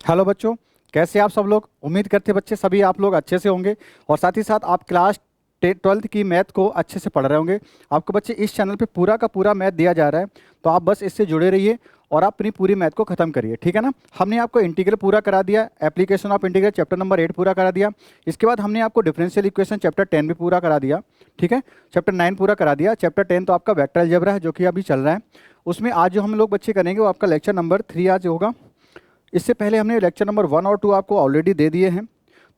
Hello बच्चों, कैसे आप सब लोग। उम्मीद करते हैं बच्चे सभी आप लोग अच्छे से होंगे और साथ ही साथ आप क्लास 12th की मैथ को अच्छे से पढ़ रहे होंगे। आपको बच्चे इस चैनल पे पूरा का पूरा मैथ दिया जा रहा है, तो आप बस इससे जुड़े रहिए और आप अपनी पूरी मैथ को खत्म करिए, ठीक है ना। हमने आपको इंटीग्रल पूरा करा दिया, application of integral chapter number 8 पूरा करा दिया। इसके बाद हमने आपको डिफरेंशियल इक्वेशन चैप्टर 10 भी पूरा करा दिया, ठीक है। चैप्टर 9 पूरा करा दिया। चैप्टर 10 तो आपका वेक्टर अलजेब्रा है जो कि अभी चल रहा है। उसमें आज जो हम लोग बच्चे करेंगे वो आपका लेक्चर नंबर 3 आज होगा। इससे पहले हमने लेक्चर नंबर 1 और 2 आपको ऑलरेडी दे दिए हैं,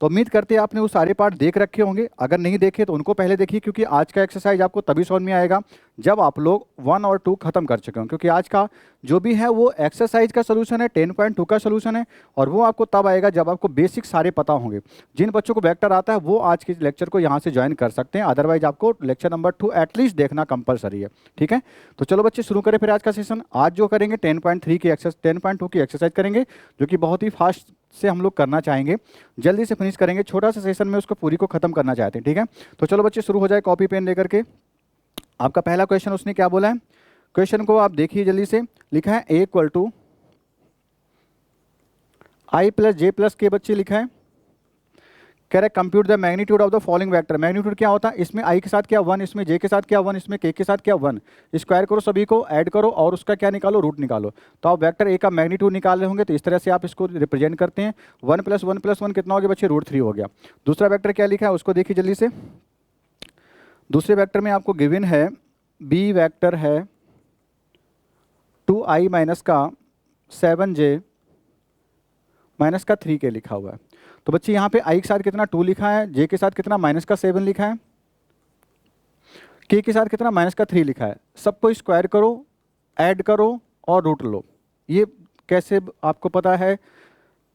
तो उम्मीद करते हैं आपने वो सारे पार्ट देख रखे होंगे। अगर नहीं देखे तो उनको पहले देखिए, क्योंकि आज का एक्सरसाइज आपको तभी समझ में आएगा जब आप लोग 1 और 2 खत्म कर चुके हों, क्योंकि आज का जो भी है वो एक्सरसाइज का सोल्यूशन है, 10.2 का सोल्यूशन है, और वो आपको तब आएगा जब आपको बेसिक सारे पता होंगे। जिन बच्चों को वेक्टर आता है वो आज के लेक्चर को यहाँ से ज्वाइन कर सकते हैं, अदरवाइज आपको लेक्चर नंबर 2 एटलीस्ट देखना कंपलसरी है, ठीक है। तो चलो बच्चे शुरू करें फिर आज का सेशन। आज जो करेंगे 10.3 की एक्सरसाइज 10.2 की एक्सरसाइज करेंगे, जो कि बहुत ही फास्ट से हम लोग करना चाहेंगे, जल्दी से फिनिश करेंगे। छोटा सा सेशन में उसको पूरी को खत्म करना चाहते हैं, ठीक है। तो चलो बच्चे शुरू हो जाए, कॉपी पेन लेकर के। आपका पहला क्वेश्चन उसने क्या बोला है, क्वेश्चन को आप देखिए जल्दी से। लिखा है A equal to I plus J plus K, बच्चे लिखा है। कह रहा है compute the magnitude of the following vector. Magnitude क्या होता है, इसमें आई के साथ क्या 1, इसमें जे के साथ क्या 1, इसमें के साथ क्या 1। स्क्वायर करो सभी को, ऐड करो और उसका क्या निकालो, रूट निकालो। तो आप वेक्टर ए का मैग्नीट्यूड निकाल रहे होंगे, तो इस तरह से आप इसको रिप्रेजेंट करते हैं। 1 + 1 + 1 कितना हो गया बच्चे, √3 हो गया। दूसरा वेक्टर क्या लिखा है उसको देखिए जल्दी से। दूसरे वेक्टर में आपको गिवन है बी वेक्टर है 2i माइनस का 7j माइनस का 3k लिखा हुआ है। तो बच्चे यहाँ पे i के साथ कितना 2 लिखा है, j के साथ कितना माइनस का 7 लिखा है, k के साथ कितना माइनस का 3 लिखा है। सबको स्क्वायर करो, ऐड करो और रूट लो। ये कैसे आपको पता है,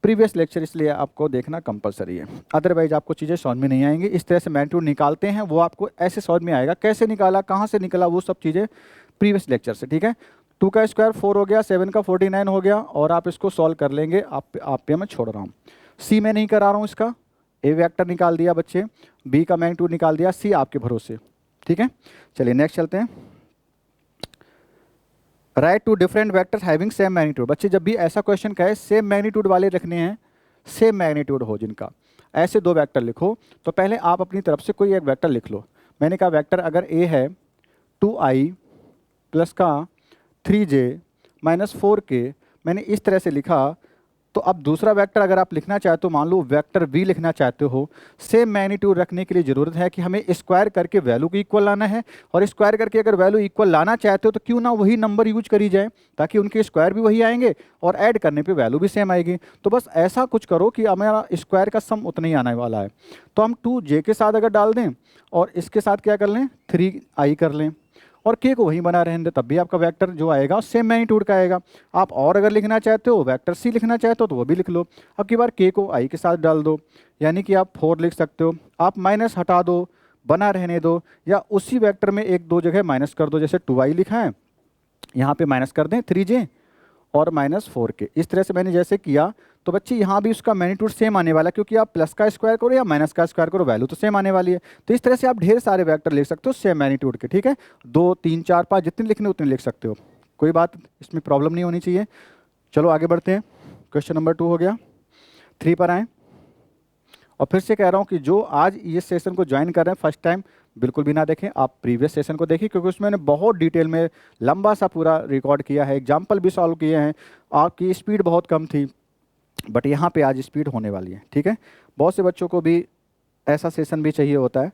प्रीवियस लेक्चर, इसलिए आपको देखना कंपलसरी है, अदरवाइज आपको चीज़ें समझ में नहीं आएंगी। इस तरह से मैग्नीट्यूड निकालते हैं, वो आपको ऐसे समझ में आएगा, कैसे निकाला, कहाँ से निकला, वो सब चीज़ें प्रीवियस लेक्चर से, ठीक है। 2 का स्क्वायर 4 हो गया, 7 का 49 हो गया, और आप इसको सॉल्व कर लेंगे। आप पे मैं छोड़ रहा हूँ, सी में नहीं करा रहा हूँ इसका। ए वेक्टर निकाल दिया बच्चे, बी का मैग्नीट्यूड निकाल दिया, सी आपके भरोसे, ठीक है। चलिए नेक्स्ट चलते हैं। Write two different vectors having same magnitude. बच्चे जब भी ऐसा क्वेश्चन कहे सेम मैग्नीट्यूड वाले रखने हैं, सेम मैग्नीट्यूड हो जिनका, ऐसे 2 वेक्टर लिखो। तो पहले आप अपनी तरफ से कोई एक वेक्टर लिख लो। मैंने कहा वेक्टर अगर ए है 2i प्लस का 3j माइनस 4k, मैंने इस तरह से लिखा। तो अब दूसरा वेक्टर अगर आप लिखना चाहते हो, मान लो वेक्टर बी लिखना चाहते हो, सेम मैग्नीट्यूड रखने के लिए ज़रूरत है कि हमें स्क्वायर करके वैल्यू को इक्वल लाना है। और स्क्वायर करके अगर वैल्यू इक्वल लाना चाहते हो तो क्यों ना वही नंबर यूज करी जाए, ताकि उनके स्क्वायर भी वही आएंगे और ऐड करने पे वैल्यू भी सेम आएगी। तो बस ऐसा कुछ करो कि हमारा स्क्वायर का सम उतना ही आने वाला है। तो हम 2j के साथ अगर डाल दें और इसके साथ क्या कर लें, 3i कर लें, और k को वहीं बना रहने दें, तब भी आपका वेक्टर जो आएगा सेम मैग्नीट्यूड का आएगा। आप और अगर लिखना चाहते हो, वेक्टर c लिखना चाहते हो, तो वो भी लिख लो। अब की बार k को i के साथ डाल दो, यानी कि आप 4 लिख सकते हो। आप माइनस हटा दो, बना रहने दो, या उसी वेक्टर में 1-2 जगह माइनस कर दो। जैसे 2i लिखा है, यहाँ पे माइनस कर दें 3j और माइनस 4k। इस तरह से मैंने जैसे किया, तो बच्चे यहाँ भी उसका मैग्नीट्यूड सेम आने वाला है, क्योंकि आप प्लस का स्क्वायर करो या माइनस का स्क्वायर करो, वैल्यू तो सेम आने वाली है। तो इस तरह से आप ढेर सारे वेक्टर लिख सकते हो सेम मैग्नीट्यूड के, ठीक है। 2, 3, 4, 5 जितने लिखने उतने लिख सकते हो, कोई बात इसमें प्रॉब्लम नहीं होनी चाहिए। चलो आगे बढ़ते हैं। क्वेश्चन नंबर 2 हो गया। 3 पर आएँ। और फिर से कह रहा हूँ कि जो आज इस सेशन को ज्वाइन कर रहे हैं फर्स्ट टाइम, बिल्कुल भी ना देखें, आप प्रीवियस सेशन को देखिए, क्योंकि उसमें मैंने बहुत डिटेल में लंबा सा पूरा रिकॉर्ड किया है, एग्जाम्पल भी सॉल्व किए हैं। आपकी स्पीड बहुत कम थी, बट यहाँ पे आज स्पीड होने वाली है, ठीक है। बहुत से बच्चों को भी ऐसा सेशन भी चाहिए होता है।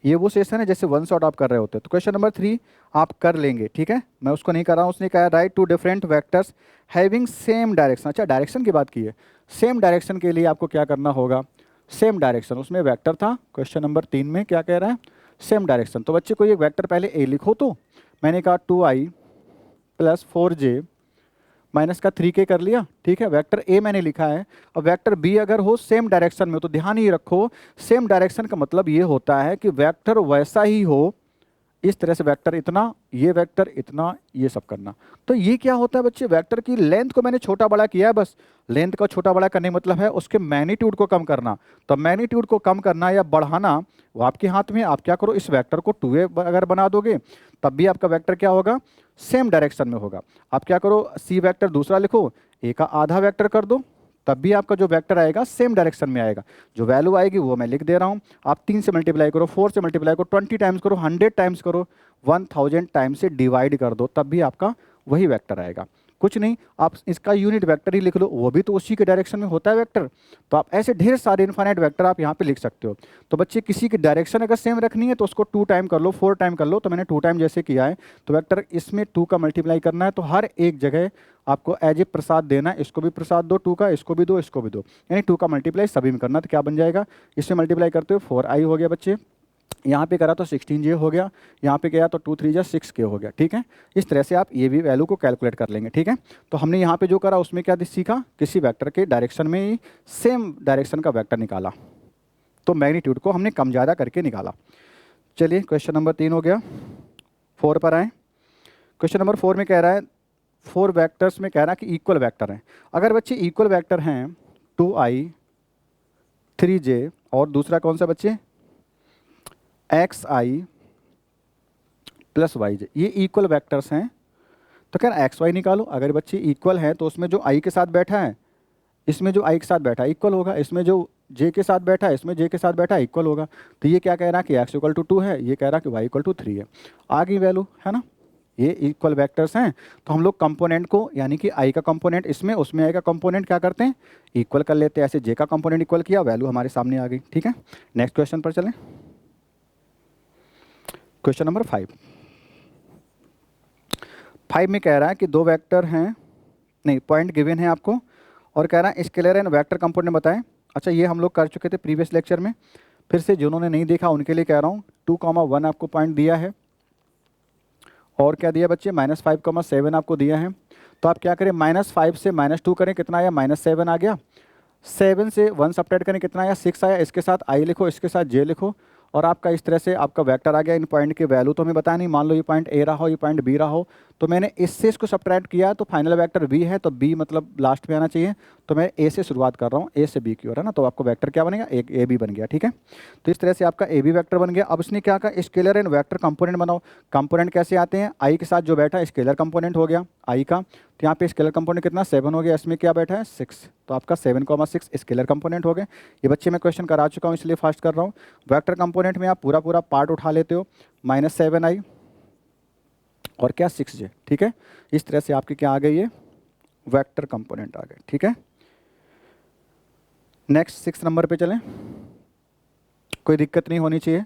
ये वो सेशन है जैसे 1 शॉट आप कर रहे होते हैं। तो क्वेश्चन नंबर 3 आप कर लेंगे, ठीक है। मैं उसको नहीं कर रहा हूँ। उसने कहा write two different vectors having same direction. अच्छा, डायरेक्शन की बात की है। सेम डायरेक्शन के लिए आपको क्या करना होगा, सेम डायरेक्शन, उसमें वेक्टर था। क्वेश्चन नंबर 3 में क्या कह रहा है, सेम डायरेक्शन। तो बच्चे को एक वेक्टर पहले ए लिखो। तो मैंने कहा 2i प्लस 4j माइनस का 3k कर लिया, ठीक है। वेक्टर ए मैंने लिखा है। और वेक्टर बी अगर हो सेम डायरेक्शन में हो, तो ध्यान ही रखो, सेम डायरेक्शन का मतलब ये होता है कि वेक्टर वैसा ही हो। इस तरह से वेक्टर इतना, ये वेक्टर इतना, ये सब करना। तो ये क्या होता है बच्चे, वेक्टर की लेंथ को मैंने छोटा बड़ा किया है, बस लेंथ का छोटा बड़ा करने का मतलब है उसके मैग्नीट्यूड को कम करना। तो मैग्नीट्यूड को कम करना या बढ़ाना वो आपके हाथ में। आप क्या करो, इस वेक्टर को 2a अगर बना दोगे तब भी आपका वेक्टर क्या होगा, सेम डायरेक्शन में होगा। आप क्या करो, सी वेक्टर दूसरा लिखो, ए का आधा वेक्टर कर दो, तब भी आपका जो वेक्टर आएगा सेम डायरेक्शन में आएगा। जो वैल्यू आएगी वो मैं लिख दे रहा हूँ। आप 3 से मल्टीप्लाई करो, 4 से मल्टीप्लाई करो, 20 टाइम्स करो, 100 टाइम्स करो, 1000 टाइम्स से डिवाइड कर दो, तब भी आपका वही वेक्टर आएगा। कुछ नहीं, आप इसका यूनिट वेक्टर ही लिख लो, वो भी तो उसी के डायरेक्शन में होता है वेक्टर। तो आप ऐसे ढेर सारे इनफाइनाइट वेक्टर आप यहाँ पे लिख सकते हो। तो बच्चे किसी की डायरेक्शन अगर सेम रखनी है तो उसको 2 टाइम कर लो, 4 टाइम कर लो। तो मैंने 2 टाइम जैसे किया है, तो वेक्टर इसमें 2 का मल्टीप्लाई करना है, तो हर एक जगह आपको एज ए प्रसाद देना है। इसको भी प्रसाद दो 2 का, इसको भी दो, इसको भी दो, यानी 2 का मल्टीप्लाई सभी में करना। तो क्या बन जाएगा, इसमें मल्टीप्लाई करते हो 4i हो गया बच्चे, यहाँ पे करा तो 16j हो गया, यहाँ पे गया तो 2 3 जा 6k हो गया। ठीक है, इस तरह से आप ये भी वैल्यू को कैलकुलेट कर लेंगे। ठीक है, तो हमने यहाँ पे जो करा उसमें क्या सीखा, किसी वेक्टर के डायरेक्शन में ही सेम डायरेक्शन का वेक्टर निकाला, तो मैग्नीट्यूड को हमने कम ज़्यादा करके निकाला। चलिए क्वेश्चन नंबर 3 हो गया। 4 पर आए। क्वेश्चन नंबर 4 में कह रहा है 4 वैक्टर्स में कह रहा है कि इक्वल वैक्टर हैं। अगर बच्चे इक्वल वैक्टर हैं 2i 3j और दूसरा कौन सा बच्चे xi प्लस yj, ये इक्वल वैक्टर्स हैं, तो क्या एक्स वाई निकालो। अगर बच्चे इक्वल हैं तो उसमें जो i के साथ बैठा है, इसमें जो i के साथ बैठा है इक्वल होगा, इसमें जो j के साथ बैठा है, इसमें j के साथ बैठा है इक्वल होगा। तो ये क्या कह रहा है कि x = 2 है, ये कह रहा है कि y = 3 है। आ गई वैल्यू, है ना, ये इक्वल वेक्टर्स हैं। तो हम लोग कंपोनेंट को, यानी कि i का कंपोनेंट इसमें, उसमें i का कंपोनेंट क्या करते हैं, इक्वल कर लेते हैं। ऐसे j का कंपोनेंट इक्वल किया, वैल्यू हमारे सामने आ गई। ठीक है, नेक्स्ट क्वेश्चन पर चलें। क्वेश्चन नंबर 5 में कह रहा है कि 2 वेक्टर हैं, नहीं पॉइंट गिवन है आपको, और कह रहा है स्केलर एंड वेक्टर कंपोनेंट बताएं। अच्छा, ये हम लोग कर चुके थे प्रीवियस लेक्चर में, फिर से जिन्होंने नहीं देखा उनके लिए कह रहा हूँ। 2,1 आपको पॉइंट दिया है, और क्या दिया बच्चे, -5,7 आपको दिया है। तो आप क्या करें, -5 से -2 करें, कितना आया, -7 आ गया। 7 से 1 सब्ट्रैक्ट करें, कितना आया, 6 आया। इसके साथ i लिखो, इसके साथ j लिखो, और आपका इस तरह से आपका वेक्टर आ गया। इन पॉइंट की वैल्यू तो हमें बताया नहीं, मान लो ये पॉइंट ए रहा हो, ये पॉइंट बी रहा हो, तो मैंने इससे इसको सब्ट्रैक्ट किया, तो फाइनल वेक्टर बी है, तो बी मतलब लास्ट में आना चाहिए। तो मैं ए से शुरुआत कर रहा हूँ, ए से बी की ओर, है ना, तो आपको वेक्टर क्या बनेगा, एक ए बी बन गया। ठीक है, तो इस तरह से आपका ए बी वैक्टर बन गया। अब इसने क्या कहा, स्केलर एंड वेक्टर कंपोनेंट बनाओ। कंपोनेंट कैसे आते हैं, आई के साथ जो बैठा स्केलर कंपोनेंट हो गया आई का, तो यहाँ पे स्केलर कंपोनेंट कितना 7 हो गया, इसमें क्या बैठा है 6, तो आपका 7,6 स्केलर कंपोनेंट हो गए। ये बच्चे मैं क्वेश्चन करा चुका हूँ इसलिए फास्ट कर रहा हूँ। वेक्टर कंपोनेंट में आप पूरा पूरा पार्ट उठा लेते हो, -7i और क्या 6j। ठीक है, इस तरह से आपके क्या आ गई, ये वेक्टर कंपोनेंट आ गए। ठीक है, नेक्स्ट 6 नंबर पे चलें। कोई दिक्कत नहीं होनी चाहिए,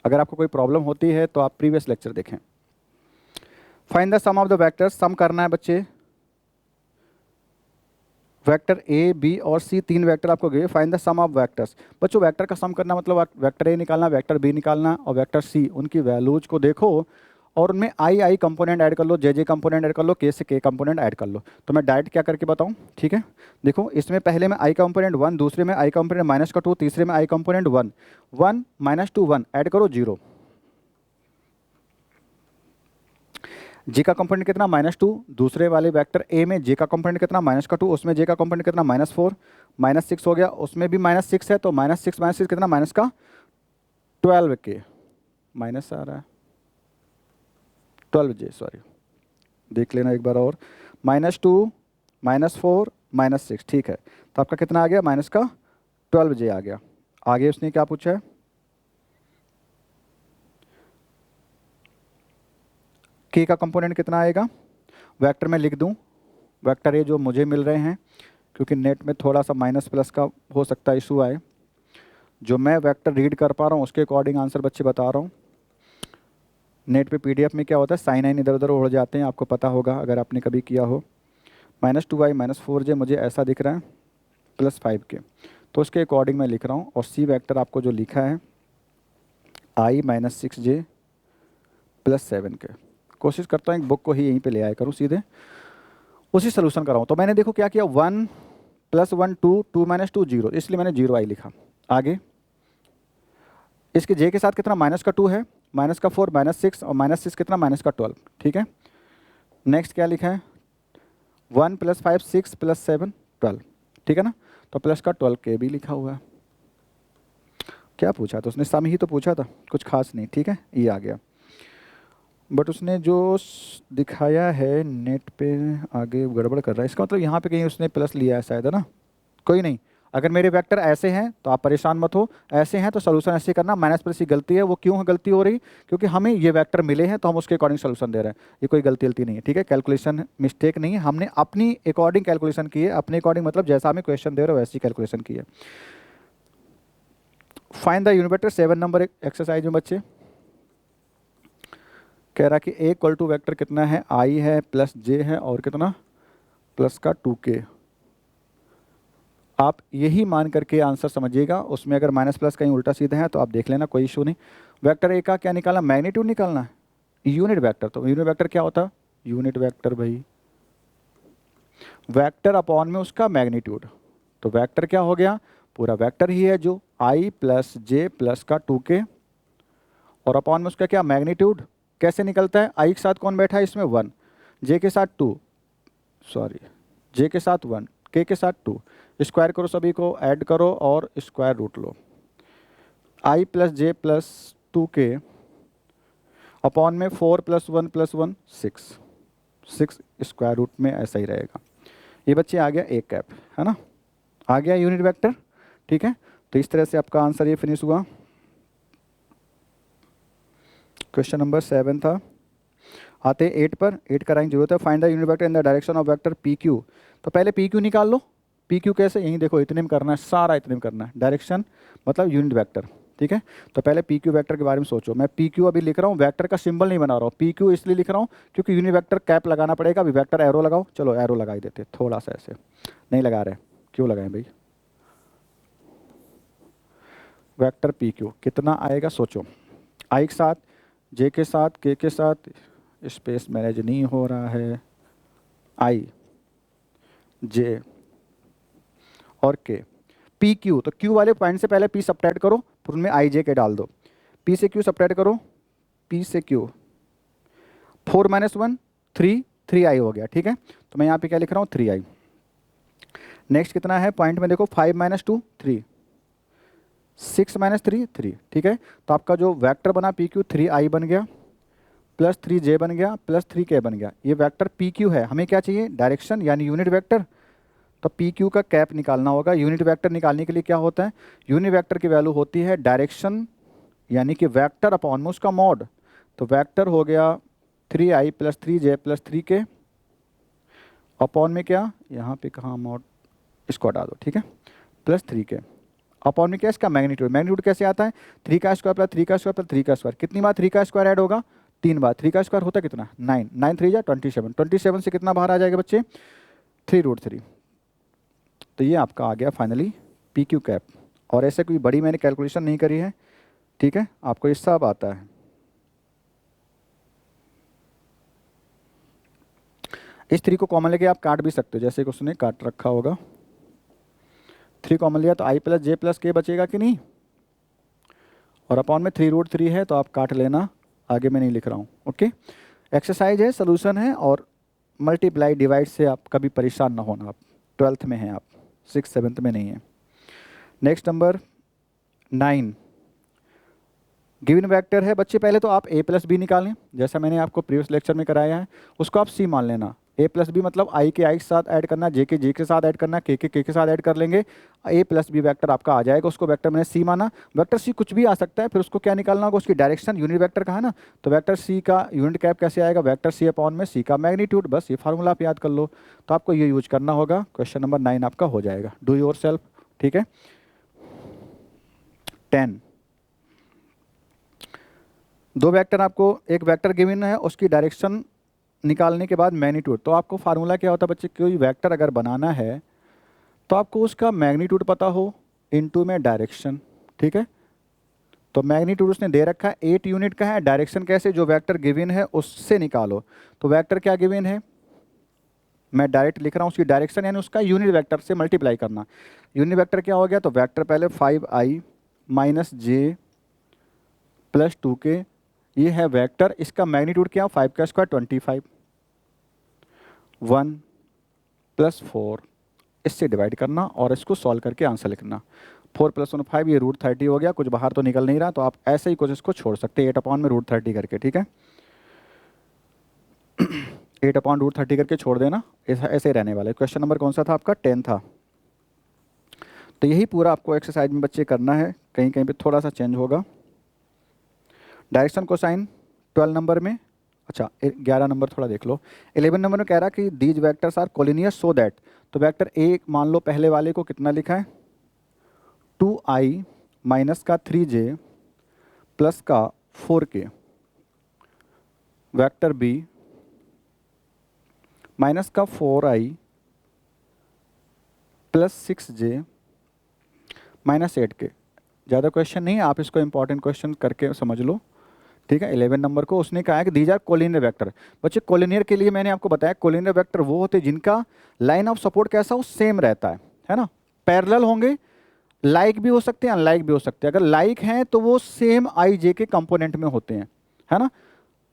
अगर आपको कोई प्रॉब्लम होती है तो आप प्रीवियस लेक्चर देखें। Find the sum of the vectors, sum करना है बच्चे। वेक्टर ए बी और सी, 3 वेक्टर आपको गए। Find the sum of vectors, बच्चों वेक्टर का सम करना मतलब वेक्टर ए निकालना, वेक्टर बी निकालना और वेक्टर सी, उनकी वैल्यूज को देखो और उनमें आई कंपोनेंट ऐड कर लो, जे कंपोनेंट ऐड कर लो, के से के कंपोनेंट ऐड कर लो। तो मैं डायरेक्ट क्या करके बताऊं, ठीक है, देखो इसमें पहले में आई कंपोनेंट 1, दूसरे में आई कंपोनेंट -2, तीसरे में आई कंपोनेंट 1, 1 -2 1 ऐड करो 0। जे का कंपोनेंट कितना -2, दूसरे वाले वेक्टर ए में जे का कंपोनेंट कितना -2, उसमें जे का कंपोनेंट कितना -4, -6 हो गया, उसमें भी -6 है, तो -6 कितना -12 के माइनस आ रहा है 12j, सॉरी देख लेना एक बार और, -2 -4 -6, ठीक है, तो आपका कितना आ गया -12j आ गया। आगे उसने क्या पूछा है, के का कंपोनेंट कितना आएगा, वेक्टर में लिख दूं, वेक्टर ये जो मुझे मिल रहे हैं, क्योंकि नेट में थोड़ा सा माइनस प्लस का हो सकता है इशू आए, जो मैं वेक्टर रीड कर पा रहा हूँ उसके अकॉर्डिंग आंसर बच्चे बता रहा हूँ। नेट पे पीडीएफ में क्या होता है, साइन आइन इधर उधर उड़ जाते हैं, आपको पता होगा अगर आपने कभी किया हो। -2i -4j मुझे ऐसा दिख रहा है +5 के, तो उसके अकॉर्डिंग मैं लिख रहा हूँ। और सी वेक्टर आपको जो लिखा है i -6j +7 के, कोशिश करता हूँ एक बुक को ही यहीं पे ले आया करूँ, सीधे उसी सोल्यूशन कराऊँ। तो मैंने देखो क्या किया, 1 + 1 2, 2 - 2 0, इसलिए मैंने 0i लिखा। आगे इसके j के साथ कितना -2 है, -4 -6 और -6 कितना -12, ठीक है। नेक्स्ट क्या लिखा है, 1 + 5 6 + 7 12, ठीक है ना, तो +12 के भी लिखा हुआ है। क्या पूछा था उसने, सम ही तो पूछा था, कुछ खास नहीं, ठीक है, ये आ गया। बट उसने जो दिखाया है नेट पे आगे गड़बड़ कर रहा है, इसका मतलब यहाँ पे कहीं उसने प्लस लिया है शायद, है ना। कोई नहीं, अगर मेरे वेक्टर ऐसे हैं तो आप परेशान मत हो, ऐसे हैं तो सोल्यूशन ऐसे करना। माइनस प्लस की गलती है, वो क्यों गलती हो रही, क्योंकि हमें ये वेक्टर मिले हैं तो हम उसके अकॉर्डिंग सोल्यूशन दे रहे हैं। ये कोई गलती नहीं है, ठीक है, कैलकुलेशन मिस्टेक नहीं है, हमने अपनी अकॉर्डिंग कैलकुलेशन की है। अपने अकॉर्डिंग मतलब जैसा हमें क्वेश्चन दे रहे हो वैसी कैलकुलेशन की है। Find the unit vector 7 number exercise में बच्चे कह रहा कि ए इक्वल टू वैक्टर कितना है, आई है प्लस जे है और कितना प्लस का 2k। आप यही मान करके आंसर समझिएगा, उसमें अगर माइनस प्लस कहीं उल्टा सीधा है तो आप देख लेना, कोई इशू नहीं। वेक्टर ए का क्या निकालना, मैग्नीट्यूड निकालना है, यूनिट वेक्टर। तो यूनिट वेक्टर क्या होता है, यूनिट वेक्टर भाई वेक्टर अपॉन में उसका मैग्नीट्यूड। तो वेक्टर क्या हो गया, पूरा वेक्टर ही है जो आई प्लस जे प्लस का 2k और अपॉन में उसका क्या मैग्नीट्यूड। कैसे निकलता है, आई के साथ कौन बैठा है इसमें 1, जे के साथ 2, सॉरी जे के साथ 1, के साथ 2, स्क्वायर करो सभी को, ऐड करो और स्क्वायर रूट लो। आई plus J plus 2k upon में 4 प्लस 1 6, 6 स्क्वायर रूट में ऐसा ही रहेगा। ये बच्चे आ गया एक कैप, है ना, आ गया यूनिट वेक्टर, ठीक है। तो इस तरह से आपका आंसर ये फिनिश हुआ। क्वेश्चन नंबर 7 था। आते 8 पर, 8 कराएंगे जरूरत है। Find the unit vector in the direction of vector P Q. तो पहले पी क्यू निकाल लो। पी क्यू कैसे, यहीं देखो इतने में करना है, सारा इतने में करना है, डायरेक्शन मतलब यूनिट वेक्टर, ठीक है। तो पहले पी क्यू वैक्टर के बारे में सोचो। मैं पी क्यू अभी लिख रहा हूँ, वेक्टर का सिंबल नहीं बना रहा हूँ, पी क्यू इसलिए लिख रहा हूँ क्योंकि यूनिट वेक्टर कैप लगाना पड़ेगा। अभी वेक्टर एरो लगाओ, चलो एरो लगा ही देते, थोड़ा सा ऐसे नहीं लगा रहे, क्यों लगाएं भाई। वेक्टर पी क्यू कितना आएगा सोचो, आई के साथ, जे के साथ, के साथ, स्पेस मैनेज नहीं हो रहा है, आई जे और के, पी क्यू। तो क्यू वाले पॉइंट से पहले पी सब्ट्रैक्ट करो, फिर उनमें आई जे के डाल दो। पी से क्यू सब्ट्रैक्ट करो, पी से क्यू 4 - 1 3, 3i हो गया, ठीक है। तो मैं यहाँ पे क्या लिख रहा हूँ 3i। नेक्स्ट कितना है पॉइंट में देखो, 5 - 2 3, 6 - 3 3, ठीक है। तो आपका जो वेक्टर बना पी क्यू 3i बन गया प्लस 3j बन गया प्लस 3k बन गया। ये वेक्टर पी क्यू है, हमें क्या चाहिए डायरेक्शन यानी यूनिट वेक्टर। तो पी क्यू का कैप निकालना होगा। यूनिट वेक्टर निकालने के लिए क्या होता है, यूनिट वेक्टर की वैल्यू होती है डायरेक्शन यानी कि वेक्टर अपॉन में उसका मॉड। तो वेक्टर हो गया 3i plus 3j plus 3k upon में क्या, यहाँ पे कहाँ मॉड, इसको हटा दो, ठीक है, प्लस 3k अपॉन में क्या इसका मैग्नीट्यूड। मैग्नीट्यूड कैसे आता है, 3 का स्क्वायर प्लस 3 का स्क्वायर प्लस 3 का स्क्वायर। कितनी बार 3 का स्क्वायर ऐड होगा, 3 बार। 3 का स्क्वायर होता कितना 9, 9 3 जा 27, 27 से कितना बाहर आ जाएगा बच्चे 3√3। तो ये आपका आ गया फाइनली पी क्यू कैप। और ऐसे कोई बड़ी मैंने कैलकुलेशन नहीं करी है, ठीक है, आपको ये सब आता है। इस 3 को कॉमन लेके आप काट भी सकते हो, जैसे कि उसने काट रखा होगा। 3 कॉमन लिया तो आई प्लस जे प्लस के बचेगा कि नहीं, और अपॉन में 3√3 है तो आप काट लेना, आगे मैं नहीं लिख रहा हूँ, ओके। एक्सरसाइज है, सोल्यूशन है, और मल्टीप्लाई डिवाइड से आप कभी परेशान ना होना। आप 12th में हैं, आप 6th 7th में नहीं है। नेक्स्ट नंबर 9, गिवन वेक्टर है बच्चे। पहले तो आप a प्लस बी निकालें, जैसा मैंने आपको प्रीवियस लेक्चर में कराया है, उसको आप c मान लेना। a प्लस बी मतलब i के साथ ऐड करना, j के साथ ऐड करना, k के साथ ऐड कर लेंगे, a प्लस बी वैक्टर आपका आ जाएगा। उसको वेक्टर मैंने c माना। वेक्टर c कुछ भी आ सकता है, फिर उसको क्या निकालना होगा, उसकी डायरेक्शन। यूनिट वेक्टर का है ना, तो वेक्टर c का यूनिट कैप कैसे आएगा, वेक्टर c अपॉन में c का मैग्नीट्यूड। बस ये फार्मूला आप याद कर लो, तो आपको ये यूज करना होगा। क्वेश्चन नंबर 9 आपका हो जाएगा, डू योर सेल्फ, ठीक है। 10, दो वेक्टर आपको, एक वेक्टर गिवन है, उसकी डायरेक्शन निकालने के बाद मैग्नीट्यूड। तो आपको फार्मूला क्या होता है बच्चे, कोई वेक्टर अगर बनाना है तो आपको उसका मैग्नीट्यूड पता हो इनटू में डायरेक्शन, ठीक है। तो मैग्नीट्यूड उसने दे रखा है 8 यूनिट का है, डायरेक्शन कैसे, जो वेक्टर गिवन है उससे निकालो। तो वेक्टर क्या गिवन है, मैं डायरेक्ट लिख रहा हूँ, उसकी डायरेक्शन यानी उसका यूनिट वेक्टर से मल्टीप्लाई करना। यूनिट वेक्टर क्या हो गया, तो वेक्टर पहले 5i माइनस जे प्लस 2k, ये है वेक्टर। इसका मैग्नीट्यूड क्या, 5 का स्क्वायर 25, 1 प्लस 4, इससे डिवाइड करना और इसको सॉल्व करके आंसर लिखना। 4 + 1 5, ये √30 हो गया। कुछ बाहर तो निकल नहीं रहा, तो आप ऐसे ही कुछ इसको छोड़ सकते हैं 8 अपॉन में √30 करके, ठीक है। 8/√30 करके छोड़ देना, ऐसा ऐसे ही रहने वाला है। क्वेश्चन नंबर कौन सा था आपका? 10 था। तो यही पूरा आपको एक्सरसाइज में बच्चे करना है, कहीं कहीं पे थोड़ा सा चेंज होगा। डायरेक्शन कोसाइन 12 नंबर में, अच्छा 11 नंबर थोड़ा देख लो। 11 नंबर में कह रहा कि these vectors are collinear so that, तो वेक्टर ए मान लो पहले वाले को कितना लिखा है 2i माइनस का 3j प्लस का 4k, वेक्टर बी माइनस का 4i plus 6j minus 8k। ज़्यादा क्वेश्चन नहीं है, आप इसको इंपॉर्टेंट क्वेश्चन करके समझ लो, ठीक है। 11 नंबर को उसने कहा है कि दीज आर कोलिनियर वेक्टर। बच्चे कोलिनियर के लिए मैंने आपको बताया कोलिनियर वेक्टर वो होते हैं जिनका लाइन ऑफ सपोर्ट कैसा हो, सेम रहता है ना। पैरेलल होंगे, लाइक भी हो सकते हैं, अनलाइक भी हो सकते हैं। अगर लाइक हैं तो वो सेम आई जे के कंपोनेंट में होते हैं, है ना।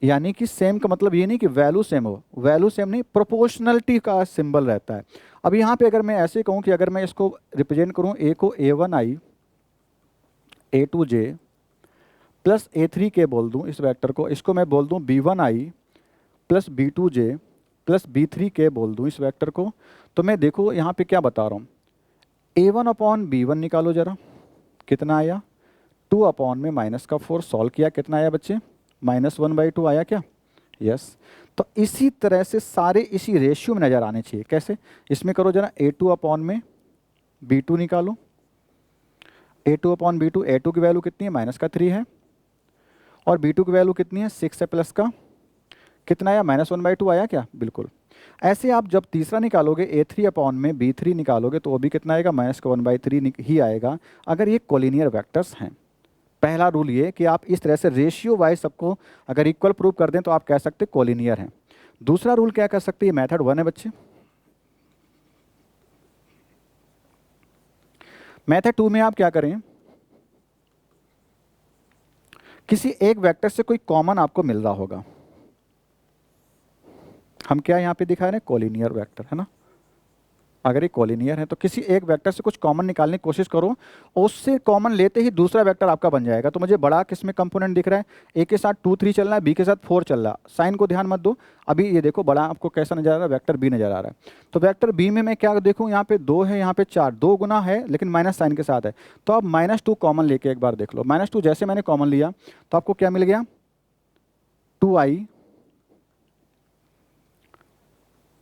यानी कि सेम का मतलब ये नहीं कि वैल्यू सेम हो, वैल्यू सेम नहीं, प्रोपोर्शनलिटी का सिंबल रहता है। अब यहाँ पे अगर मैं ऐसे कहूँ कि अगर मैं इसको रिप्रेजेंट करूँ ए को A1i A2j प्लस A3k बोल दूँ इस वेक्टर को, इसको मैं बोल दूँ B1i plus B2j plus B3k बोल दूँ इस वेक्टर को, तो मैं देखो यहाँ पे क्या बता रहा हूँ, A1/B1 निकालो जरा, कितना आया 2 में माइनस का 4, सॉल्व किया कितना आया बच्चे -1/2 आया क्या? यस। तो इसी तरह से सारे इसी रेशियो में नज़र आने चाहिए। कैसे? इसमें करो जरा A2 में B2 निकालो, A2/B2, A2 की वैल्यू कितनी है -3 है और B2 की वैल्यू कितनी है 6 है, प्लस का कितना आया -1/2 आया क्या? बिल्कुल। ऐसे आप जब तीसरा निकालोगे A3 में B3 निकालोगे तो वो भी कितना आएगा -1/3 ही आएगा, अगर ये कोलिनियर वेक्टर्स हैं। पहला रूल ये कि आप इस तरह से रेशियो वाइज सबको अगर इक्वल प्रूव कर दें तो आप कह सकते कोलिनियर हैं। दूसरा रूल क्या कर सकते हैं, मेथड 1 है बच्चे। मेथड 2 में आप क्या करें, किसी एक वेक्टर से कोई कॉमन आपको मिल रहा होगा, हम क्या यहाँ पे दिखा रहे हैं कोलिनियर वेक्टर, है ना। अगर ये कोलिनियर है तो किसी एक वेक्टर से कुछ कॉमन निकालने की कोशिश करो, उससे कॉमन लेते ही दूसरा वेक्टर आपका बन जाएगा। तो मुझे बड़ा किसमें कंपोनेंट दिख रहा है, ए के साथ 2 3 चल रहा है, बी के साथ 4 चल रहा है। साइन को ध्यान मत दो, अभी ये देखो बड़ा आपको कैसा नजर आ रहा है, वेक्टर बी नजर आ रहा है। तो वेक्टर बी में मैं क्या देखूँ, यहाँ पे 2 है, यहाँ पे 4, 2 गुना है लेकिन माइनस साइन के साथ है। तो अब -2 कॉमन लेके एक बार देख लो, -2 जैसे मैंने कॉमन लिया तो आपको क्या मिल गया 2i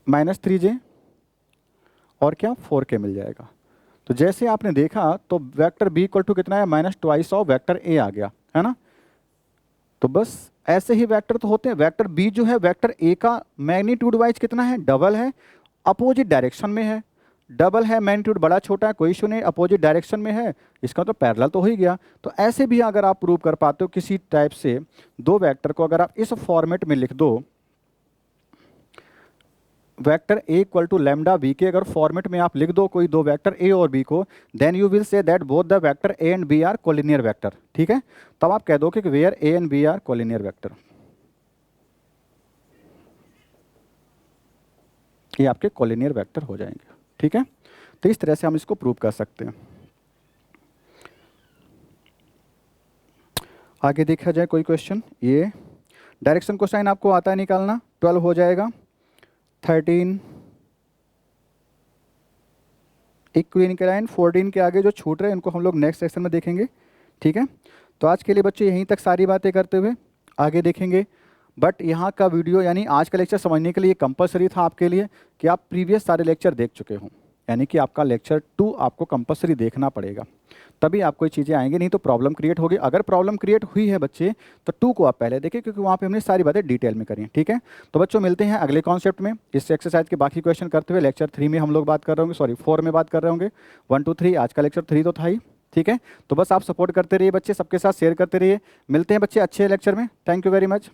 -3j और क्या 4k मिल जाएगा। तो जैसे आपने देखा तो वेक्टर b इक्वल टू कितना है -2 ऑफ वेक्टर a आ गया, है ना। तो बस ऐसे ही वेक्टर तो होते हैं। वेक्टर b जो है वेक्टर a का मैग्नीट्यूड वाइज कितना है, डबल है, अपोजिट डायरेक्शन में है। डबल है, मैग्नीट्यूड बड़ा छोटा है, कोई इशू नहीं, अपोजिट डायरेक्शन में है, इसका तो पैरेलल तो हो ही गया। तो ऐसे भी अगर आप प्रूव कर पाते हो किसी टाइप से दो वेक्टर को अगर आप इस फॉर्मेट में लिख दो, vector a equal to lambda b के अगर फॉर्मेट में आप लिख दो कोई दो वेक्टर a और b को, then you will say that both the vector a and b are collinear vector. ठीक है, तब आप कह दो कि where a and b are collinear vector, ये आपके कोलिनियर वेक्टर हो जाएंगे। ठीक है, तो इस तरह से हम इसको प्रूव कर सकते हैं। आगे देखा जाए कोई क्वेश्चन, ये डायरेक्शन कोसाइन आपको आता है निकालना, 12 हो जाएगा, 13 इक्विलिनियन 14 के आगे जो छूट रहे हैं इनको हम लोग नेक्स्ट सेक्शन में देखेंगे। ठीक है, तो आज के लिए बच्चे यहीं तक सारी बातें करते हुए आगे देखेंगे। बट यहाँ का वीडियो यानी आज का लेक्चर समझने के लिए कंपलसरी था आपके लिए कि आप प्रीवियस सारे लेक्चर देख चुके हों, यानी कि आपका लेक्चर 2 आपको कंपलसरी देखना पड़ेगा, तभी आपको ये चीज़ें आएंगी, नहीं तो प्रॉब्लम क्रिएट होगी। अगर प्रॉब्लम क्रिएट हुई है बच्चे तो 2 को आप पहले देखें, क्योंकि वहाँ पे हमने सारी बातें डिटेल में करी हैं। ठीक है, तो बच्चों मिलते हैं अगले कॉन्सेप्ट में। इस एक्सरसाइज के बाकी क्वेश्चन करते हुए लेक्चर 3 में हम लोग बात कर रहे होंगे, सॉरी 4 में बात कर रहे होंगे। 1 2 3 आज का लेक्चर 3 तो था ही। ठीक है, तो बस आप सपोर्ट करते रहिए बच्चे, सबके साथ शेयर करते रहिए। मिलते हैं बच्चे अच्छे लेक्चर में। Thank you very much.